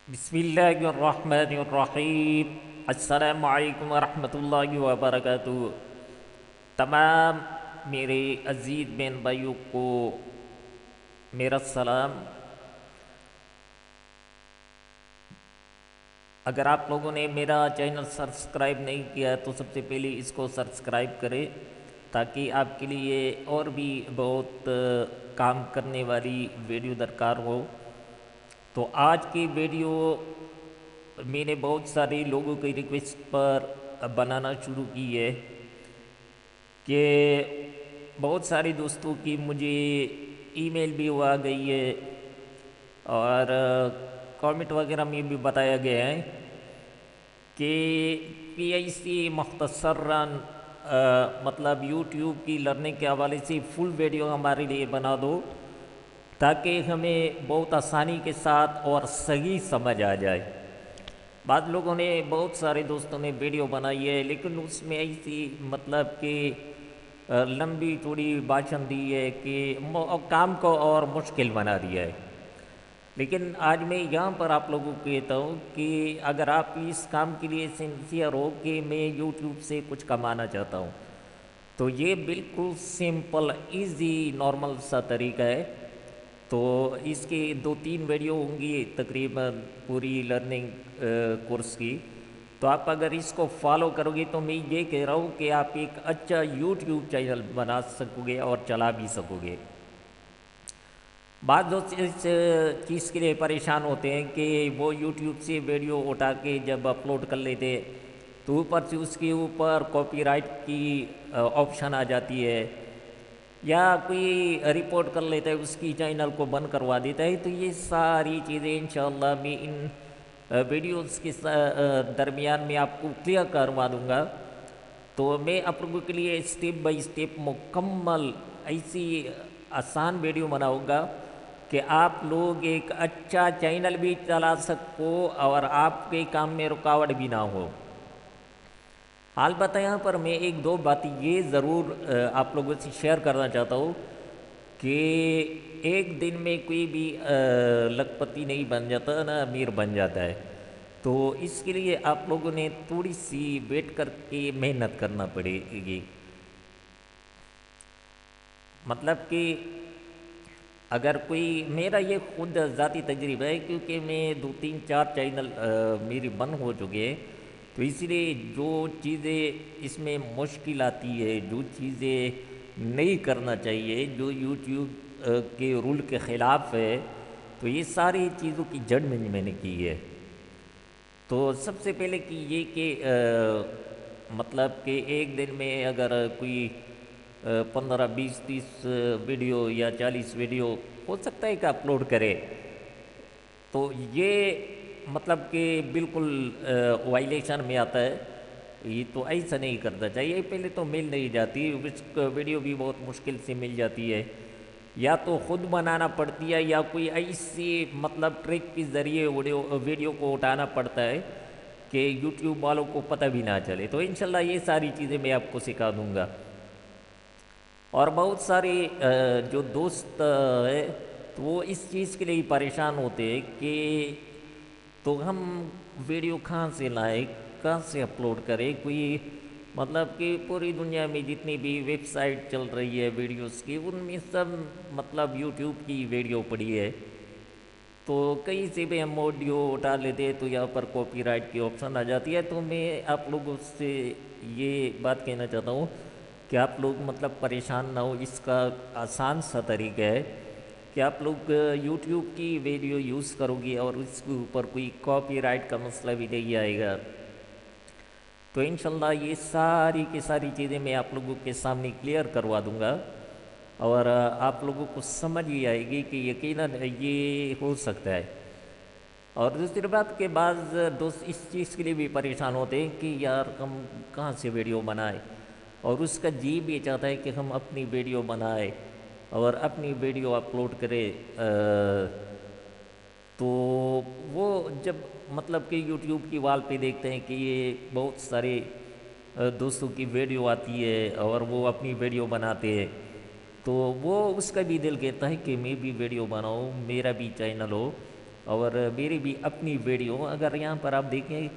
بسم اللہ الرحمن الرحیم۔ السلام علیکم ورحمۃ اللہ وبرکاتہ۔ تمام میرے عزیز بہن بھائیوں کو میرا سلام۔ اگر آپ لوگوں نے میرا چینل سبسکرائب نہیں کیا تو سب سے پہلے اس کو سبسکرائب کریں تاکہ آپ کے لیے اور بھی بہت کام کرنے والی ویڈیو درکار ہو۔ تو آج کی ویڈیو میں نے بہت سارے لوگوں کی ریکویسٹ پر بنانا شروع کی ہے کہ بہت سارے دوستوں کی مجھے ای میل بھی ہوا گئی ہے اور کامنٹ وغیرہ میں بھی بتایا گیا ہے کہ پی آئی سی مختصراً مطلب یوٹیوب کی لرننگ کے حوالے سے فل ویڈیو ہمارے لیے بنا دو تاکہ ہمیں بہت آسانی کے ساتھ اور صحیح سمجھ آ جائے۔ بعض لوگوں نے بہت سارے دوستوں نے ویڈیو بنائی ہے لیکن اس میں ایسی مطلب کہ لمبی چوڑی بھاشن دی ہے کہ کام کو اور مشکل بنا دیا ہے۔ لیکن آج میں یہاں پر آپ لوگوں کو کہتا ہوں کہ اگر آپ اس کام کے لیے سنسیئر ہو کہ میں یوٹیوب سے کچھ کمانا چاہتا ہوں تو یہ بالکل سمپل ایزی نارمل سا طریقہ ہے۔ تو اس کی 2-3 ویڈیو ہوں گی تقریباً پوری لرننگ کورس کی، تو آپ اگر اس کو فالو کرو گے تو میں یہ کہہ رہا ہوں کہ آپ ایک اچھا یوٹیوب چینل بنا سکو گے اور چلا بھی سکو گے۔ بعض دوست اس چیز کے لیے پریشان ہوتے ہیں کہ وہ یوٹیوب سے ویڈیو اٹھا کے جب اپلوڈ کر لیتے تو اوپر سے اس کے اوپر کاپی رائٹ کی آپشن آ جاتی ہے یا کوئی رپورٹ کر لیتا ہے، اس کی چینل کو بند کروا دیتا ہے۔ تو یہ ساری چیزیں انشاءاللہ میں ان ویڈیوز کے درمیان میں آپ کو کلیئر کروا دوں گا۔ تو میں آپ لوگوں کے لیے اسٹیپ بائی اسٹیپ مکمل ایسی آسان ویڈیو بناؤں گا کہ آپ لوگ ایک اچھا چینل بھی چلا سکو اور آپ کے کام میں رکاوٹ بھی نہ ہو۔ البتہ یہاں پر میں ایک دو باتیں یہ ضرور آپ لوگوں سے شیئر کرنا چاہتا ہوں کہ ایک دن میں کوئی بھی لکھ پتی نہیں بن جاتا نہ امیر بن جاتا ہے۔ تو اس کے لیے آپ لوگوں نے تھوڑی سی ویٹ کر کے محنت کرنا پڑے گی۔ مطلب کہ اگر کوئی میرا یہ خود ذاتی تجربہ ہے کیونکہ میں 2-3-4 چینل میری بند ہو چکے ہیں، تو اس لیے جو چیزیں اس میں مشکل آتی ہے، جو چیزیں نہیں کرنا چاہیے، جو یوٹیوب کے رول کے خلاف ہے، تو یہ ساری چیزوں کی جڑ میں نے کی ہے۔ تو سب سے پہلے کہ یہ کہ مطلب کہ ایک دن میں اگر کوئی 15-20-30 ویڈیو یا 40 ویڈیو ہو سکتا ہے کہ اپلوڈ کرے، تو یہ مطلب کہ بالکل وائلیشن میں آتا ہے۔ یہ تو ایسا نہیں کرنا چاہیے، پہلے تو مل نہیں جاتی، ویڈیو بھی بہت مشکل سے مل جاتی ہے، یا تو خود بنانا پڑتی ہے یا کوئی ایسی مطلب ٹرک کے ذریعے ویڈیو کو اٹھانا پڑتا ہے کہ یوٹیوب والوں کو پتہ بھی نہ چلے۔ تو انشاءاللہ یہ ساری چیزیں میں آپ کو سکھا دوں گا۔ اور بہت سارے جو دوست ہیں تو وہ اس چیز کے لیے پریشان ہوتے ہیں کہ تو ہم ویڈیو کہاں سے لائیں، کہاں سے اپلوڈ کریں۔ کوئی مطلب کہ پوری دنیا میں جتنی بھی ویب سائٹ چل رہی ہے ویڈیوز کی، ان میں سب مطلب یوٹیوب کی ویڈیو پڑی ہے، تو کہیں سے بھی ہم آڈیو اٹھا لیتے تو یہاں پر کاپی رائٹ کی آپشن آ جاتی ہے۔ تو میں آپ لوگوں سے یہ بات کہنا چاہتا ہوں کہ آپ لوگ مطلب پریشان نہ ہو، اس کا آسان سا طریقہ ہے کہ آپ لوگ یوٹیوب کی ویڈیو یوز کرو گے اور اس کے اوپر کوئی کاپی رائٹ کا مسئلہ بھی نہیں آئے گا۔ تو انشاءاللہ یہ ساری کی ساری چیزیں میں آپ لوگوں کے سامنے کلیئر کروا دوں گا اور آپ لوگوں کو سمجھ ہی آئے گی کہ یقیناً یہ ہو سکتا ہے۔ اور دوسری بات کہ بعض دوست اس چیز کے لیے بھی پریشان ہوتے ہیں کہ یار ہم کہاں سے ویڈیو بنائیں، اور اس کا جی بھی چاہتا ہے کہ ہم اپنی ویڈیو بنائیں اور اپنی ویڈیو اپلوڈ کریں۔ تو وہ جب مطلب کہ یوٹیوب کی وال پہ دیکھتے ہیں کہ یہ بہت سارے دوستوں کی ویڈیو آتی ہے اور وہ اپنی ویڈیو بناتے ہیں، تو وہ اس کا بھی دل کہتا ہے کہ میں بھی ویڈیو بناؤں، میرا بھی چینل ہو اور میری بھی اپنی ویڈیو، اگر یہاں پر آپ دیکھیں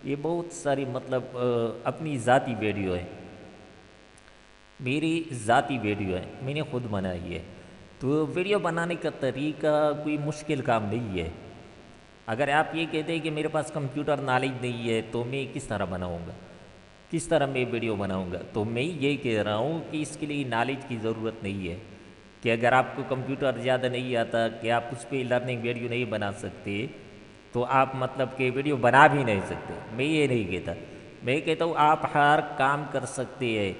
یہ بہت ساری مطلب اپنی ذاتی ویڈیو ہے، میری ذاتی ویڈیو ہے، میں نے خود بنائی ہے۔ تو ویڈیو بنانے کا طریقہ کوئی مشکل کام نہیں ہے۔ اگر آپ یہ کہتے ہیں کہ میرے پاس کمپیوٹر نالج نہیں ہے تو میں کس طرح بناؤں گا، کس طرح میں ویڈیو بناؤں گا، تو میں یہ کہہ رہا ہوں کہ اس کے لیے نالج کی ضرورت نہیں ہے، کہ اگر آپ کو کمپیوٹر زیادہ نہیں آتا کہ آپ اس پہ لرننگ ویڈیو نہیں بنا سکتے تو آپ مطلب کہ ویڈیو بنا بھی نہیں سکتے، میں یہ نہیں کہتا۔ میں کہتا ہوں آپ ہر کام کر سکتے ہیں،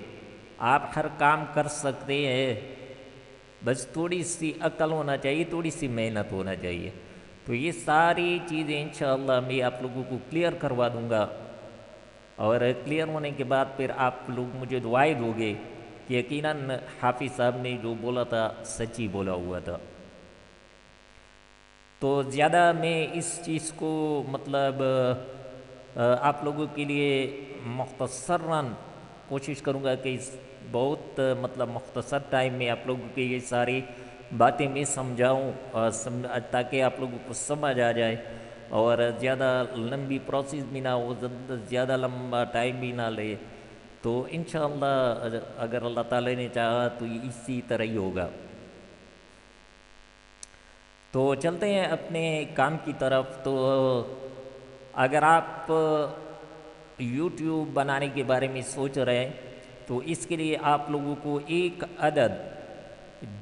آپ ہر کام کر سکتے ہیں، بس تھوڑی سی عقل ہونا چاہیے، تھوڑی سی محنت ہونا چاہیے۔ تو یہ ساری چیزیں انشاءاللہ میں آپ لوگوں کو کلیئر کروا دوں گا، اور کلیئر ہونے کے بعد پھر آپ لوگ مجھے دعائیں دو گے کہ یقیناً حافظ صاحب نے جو بولا تھا سچی بولا ہوا تھا۔ تو زیادہ میں اس چیز کو مطلب آپ لوگوں کے لیے مختصراً کوشش کروں گا کہ اس بہت مطلب مختصر ٹائم میں آپ لوگوں کے یہ ساری باتیں میں سمجھاؤں، تاکہ آپ لوگوں کو سمجھ آ جائے، اور زیادہ لمبی پروسیس بھی نہ ہو، زیادہ لمبا ٹائم بھی نہ لے۔ تو انشاءاللہ اگر اللہ تعالی نے چاہا تو یہ اسی طرح ہی ہوگا۔ تو چلتے ہیں اپنے کام کی طرف۔ تو اگر آپ یوٹیوب بنانے کے بارے میں سوچ رہے ہیں تو اس کے لیے آپ لوگوں کو ایک عدد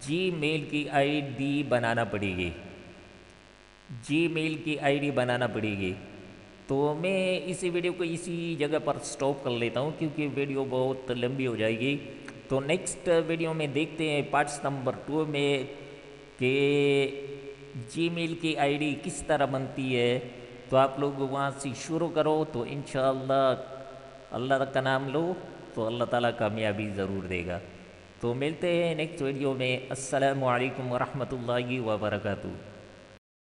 جی میل کی آئی ڈی بنانا پڑے گی، جی میل کی آئی ڈی بنانا پڑے گی۔ تو میں اسی ویڈیو کو اسی جگہ پر سٹاپ کر لیتا ہوں کیونکہ ویڈیو بہت لمبی ہو جائے گی۔ تو نیکسٹ ویڈیو میں دیکھتے ہیں پارٹس نمبر 2 میں کہ جی میل کی آئی ڈی کس طرح بنتی ہے۔ تو آپ لوگ وہاں سے شروع کرو تو انشاءاللہ اللہ کا نام لو تو اللہ تعالیٰ کامیابی ضرور دے گا۔ تو ملتے ہیں نیکسٹ ویڈیو میں۔ السلام علیکم ورحمۃ اللہ وبرکاتہ۔